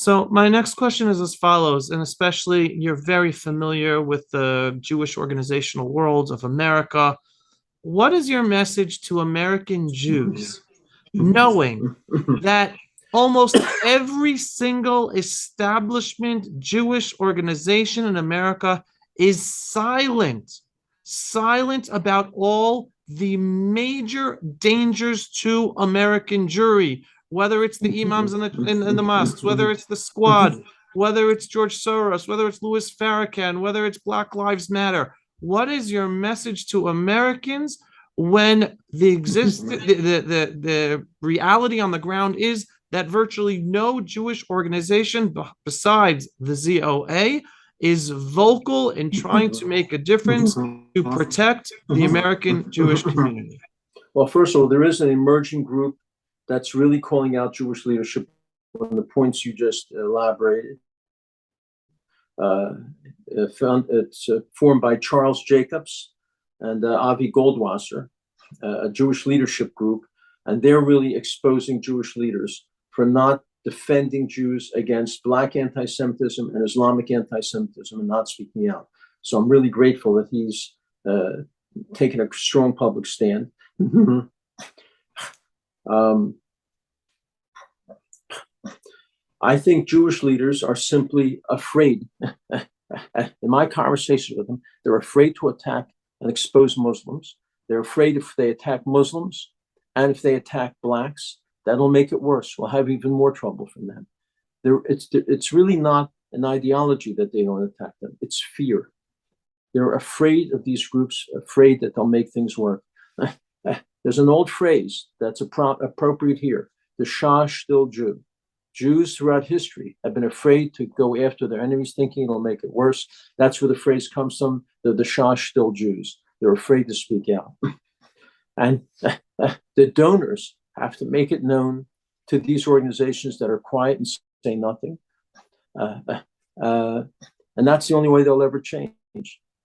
So my next question is as follows, and especially you're very familiar with the Jewish organizational world of America. What is your message to American Jews, knowing that almost every single establishment Jewish organization in America is silent about all the major dangers to American Jewry, whether it's the imams in the mosques, whether it's the squad, whether it's George Soros, whether it's Louis Farrakhan, whether it's Black Lives Matter. What is your message to Americans when the reality on the ground is that virtually no Jewish organization besides the ZOA is vocal in trying to make a difference to protect the American Jewish community? Well, first of all, there is an emerging group that's really calling out Jewish leadership on the points you just elaborated. It's formed by Charles Jacobs and Avi Goldwasser, a Jewish leadership group, and they're really exposing Jewish leaders for not defending Jews against Black anti-Semitism and Islamic anti-Semitism and not speaking out. So I'm really grateful that he's taken a strong public stand. I think Jewish leaders are simply afraid. In my conversation with them, they're afraid to attack and expose Muslims. They're afraid if they attack Muslims and if they attack Blacks, that'll make it worse. We'll have even more trouble from them. It's really not an ideology that they don't attack them. It's fear. They're afraid of these groups, afraid that they'll make things work. There's an old phrase that's appropriate here. The Shah still Jew. Jews throughout history have been afraid to go after their enemies, thinking it'll make it worse. That's where the phrase comes from. The Shah still Jews. They're afraid to speak out. And the donors have to make it known to these organizations that are quiet and say nothing. And that's the only way they'll ever change.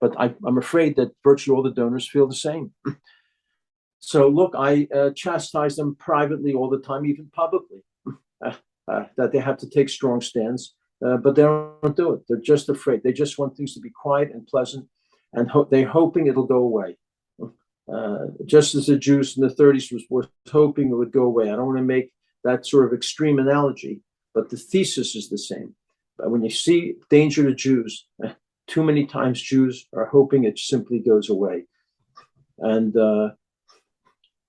But I'm afraid that virtually all the donors feel the same. So look, I chastise them privately all the time, even publicly, that they have to take strong stands, but they don't do it. They're just afraid. They just want things to be quiet and pleasant, and they're hoping it'll go away. Just as the Jews in the 30s were hoping it would go away. I don't want to make that sort of extreme analogy, but the thesis is the same. But when you see danger to Jews, too many times Jews are hoping it simply goes away. And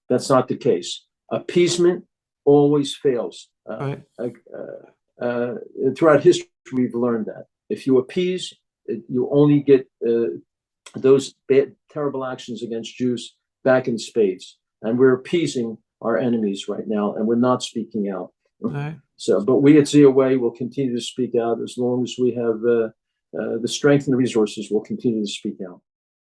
that's not the case. Appeasement always fails. Right. Throughout history, we've learned that. If you appease, you only get those bad, terrible actions against Jews back in spades. And we're appeasing our enemies right now, and we're not speaking out. Right. So, but we at ZOA will continue to speak out as long as we have the strength and the resources. We'll continue to speak out.